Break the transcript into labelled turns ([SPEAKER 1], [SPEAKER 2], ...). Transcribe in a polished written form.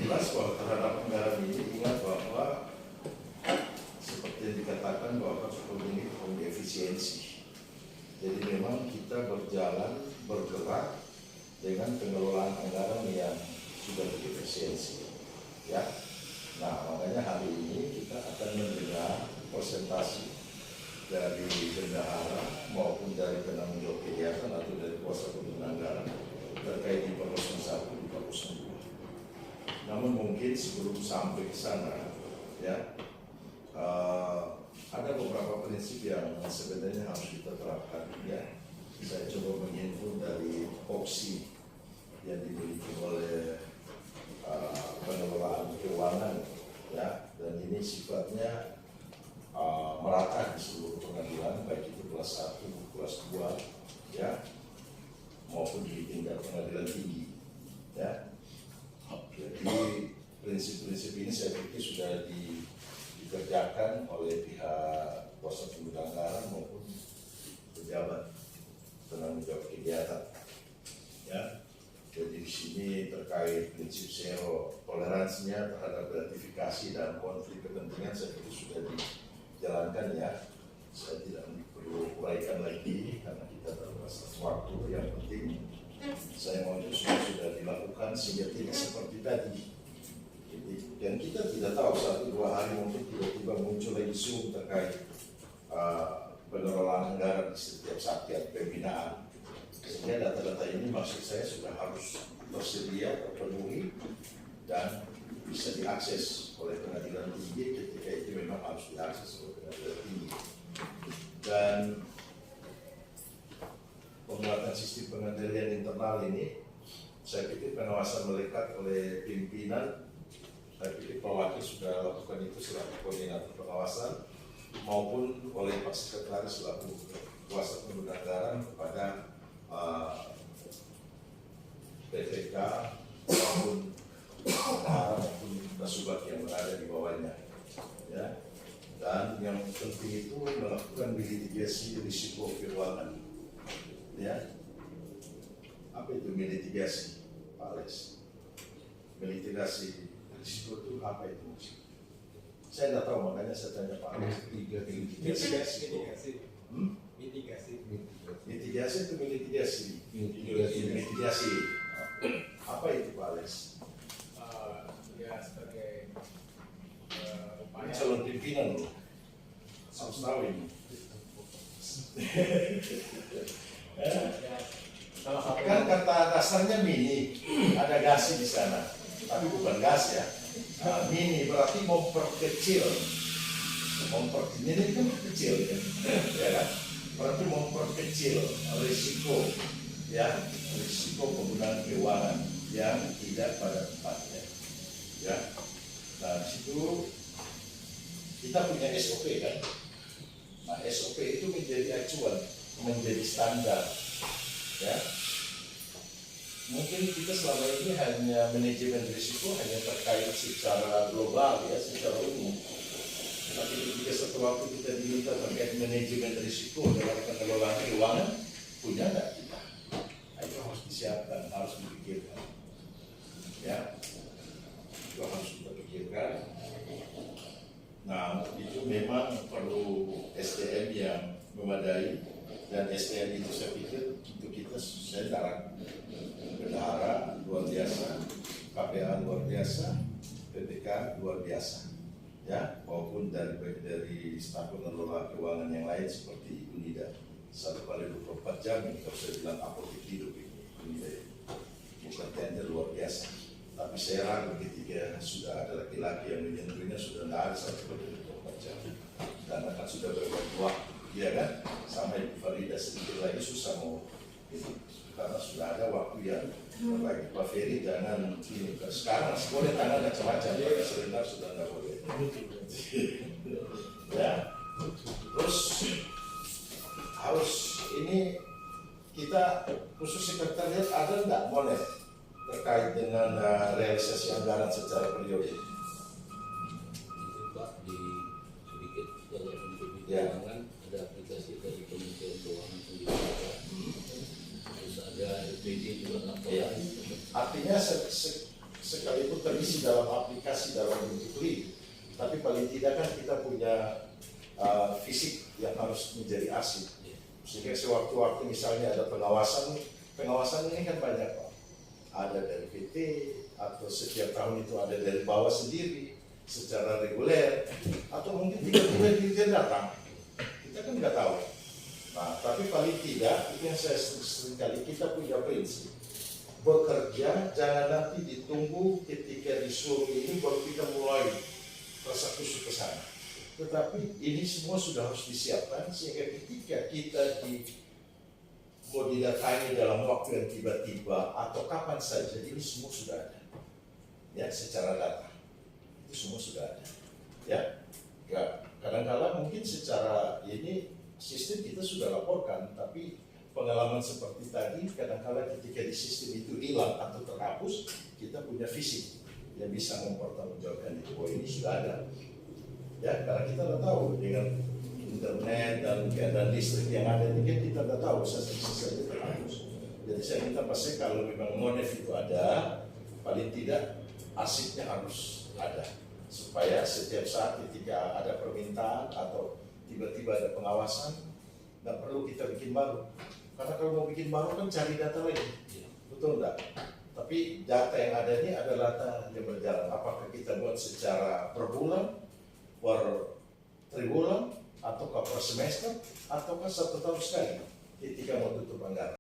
[SPEAKER 1] jelas bahwa terhadap anggaran ini ingat bahwa seperti yang dikatakan bahwa ini efisiensi. Jadi memang kita bergerak dengan pengelolaan anggaran yang sudah berefisiensi. Ya. Nah, makanya hari ini kita akan mendengar presentasi dari bendahara maupun dari penanggung jawab kegiatan atau dari kuasa penggunaan anggaran terkait di 01 di 02. Namun mungkin sebelum sampai ke sana, ya, ada beberapa prinsip yang sebenarnya harus kita terapkan. Ya, saya coba menginfo dari opsi yang dimiliki oleh pengelolaan keuangan, ya, dan ini sifatnya merata di seluruh pengadilan, baik itu kelas 1, kelas 2, ya, maupun di tingkat pengadilan tinggi, ya. Jadi prinsip-prinsip ini saya pikir sudah dikerjakan oleh pihak kuasa penggunaan anggaran maupun pejabat penanggung jawab kegiatan, ya. Jadi di sini terkait prinsip zero toleransinya terhadap gratifikasi dan konflik kepentingan saya pikir sudah dijalankan, ya. Saya tidak perlu uraikan lagi karena kita terbatas waktu. Yang penting saya mau itu sudah dilakukan sehingga tidak seperti tadi. Jadi, dan kita tidak tahu 1-2 hari mungkin tiba-tiba muncul lagi isu terkait pengelolaan anggaran di setiap satgas pembinaan. Sehingga data-data ini maksud saya sudah harus tersedia, terpenuhi, dan bisa diakses oleh pengadilan tinggi ketika itu memang harus diakses oleh pengadilan tinggi. Dan pembuatan sistem pengadilan internal ini, saya pikir pengawasan melekat oleh pimpinan, saya pikir Pak Wakil sudah lakukan itu selaku koordinator pengawasan, maupun oleh Pak Sekretaris selaku kuasa penggunaan anggaran kepada PPK maupun Nasubag yang berada di bawahnya, ya. Dan yang penting itu melakukan mitigasi risiko keuangan, ya. Apa itu mitigasi, Pak Alex? Mitigasi risiko itu apa itu? Saya tidak tahu, makanya saya tanya Pak Alex. Mitigasi itu mitigasi. Apa itu Pak Alex?
[SPEAKER 2] Ya sebagai upaya
[SPEAKER 1] Calon pimpinan loh. Harus tahu ini. Kan kata dasarnya mini, ada gasi di sana, tapi bukan gas ya. Mini berarti memperkecil, ini kan kecil kan, ya kan? Berarti memperkecil risiko, ya, risiko penggunaan keuangan yang tidak pada tempatnya, ya. Nah, situ kita punya SOP kan. Nah, SOP itu menjadi acuan, menjadi standar, ya. Mungkin kita selama ini hanya manajemen risiko hanya terkait secara global, ya, secara umum. Tapi ketika satu waktu kita diminta terkait manajemen risiko dalam pengelolaan keuangan, punya nggak kita? Nah, itu harus disiapkan, harus dipikirkan, ya. Itu harus kita pikirkan. Nah, itu memang perlu SDM yang memadai, dan SDM itu saya pikir untuk kita saya darah bendahara luar biasa, KPA luar biasa, PPK luar biasa, ya, maupun dari staf pengelola keuangan yang lain seperti UNIDA 1x24 jam ini kalau saya bilang apotek hidup ini UNIDA bukan tender luar biasa. Tapi saya ragu ketika sudah ada laki-laki yang menyentuhnya sudah tidak ada 1x24 jam dan akan sudah berbagi waktu, ya kan? Sampai Farida sedikit lagi susah mau itu karena sudah ada waktu yang bagi Pak Ferry jangan ini sekarang boleh tangan macam-macam, ya sebentar sudah tidak boleh. Ya, terus harus ini kita khusus sekretariat ada nggak boleh terkait dengan realisasi anggaran secara periodik?
[SPEAKER 3] Pak, di sedikit kalau untuk
[SPEAKER 1] Ya.
[SPEAKER 3] keuangan ada aplikasi dari Kementerian Keuangan sendiri, terus ada LPD juga
[SPEAKER 1] Ya.
[SPEAKER 3] laporan.
[SPEAKER 1] Artinya sekalipun terisi dalam aplikasi dalam bentuk link, tapi paling tidak kan kita punya fisik yang harus menjadi asli. Sehingga sewaktu-waktu misalnya ada pengawasan ini kan banyak Pak. Ada dari PT atau setiap tahun itu ada dari bawah sendiri secara reguler, atau mungkin tiba-tiba dirjen datang, kita kan nggak tahu. Nah, tapi paling tidak itu yang saya seringkali kita punya prinsip, bekerja jangan nanti ditunggu ketika disuruh ini baru kita mulai rasa kusuk ke sana. Tetapi ini semua sudah harus disiapkan sehingga ketika kita mau didatangi dalam waktu yang tiba-tiba atau kapan saja, ini semua sudah ada. Ya, secara data itu semua sudah ada. Ya, kadang-kadang mungkin secara ini sistem kita sudah laporkan, tapi pengalaman seperti tadi kadang-kadang ketika di sistem itu hilang atau terhapus, kita punya fisik yang bisa mempertanggungjawabkan itu. Oh, ini sudah ada. Ya, karena kita tidak tahu dengan internet dan listrik yang ada ini kan kita tidak tahu bisa saja terhapus. Jadi saya minta pasti kalau memang modif itu ada, paling tidak arsipnya harus ada supaya setiap saat ketika ada permintaan atau tiba-tiba ada pengawasan nggak perlu kita bikin baru. Karena kalau mau bikin baru kan cari data lagi, betul enggak? Tapi data yang ada ini adalah data yang berjalan. Apakah kita buat secara per bulan, per triwulan, ataukah per semester, ataukah 1 tahun sekali ketika mau tutup anggaran.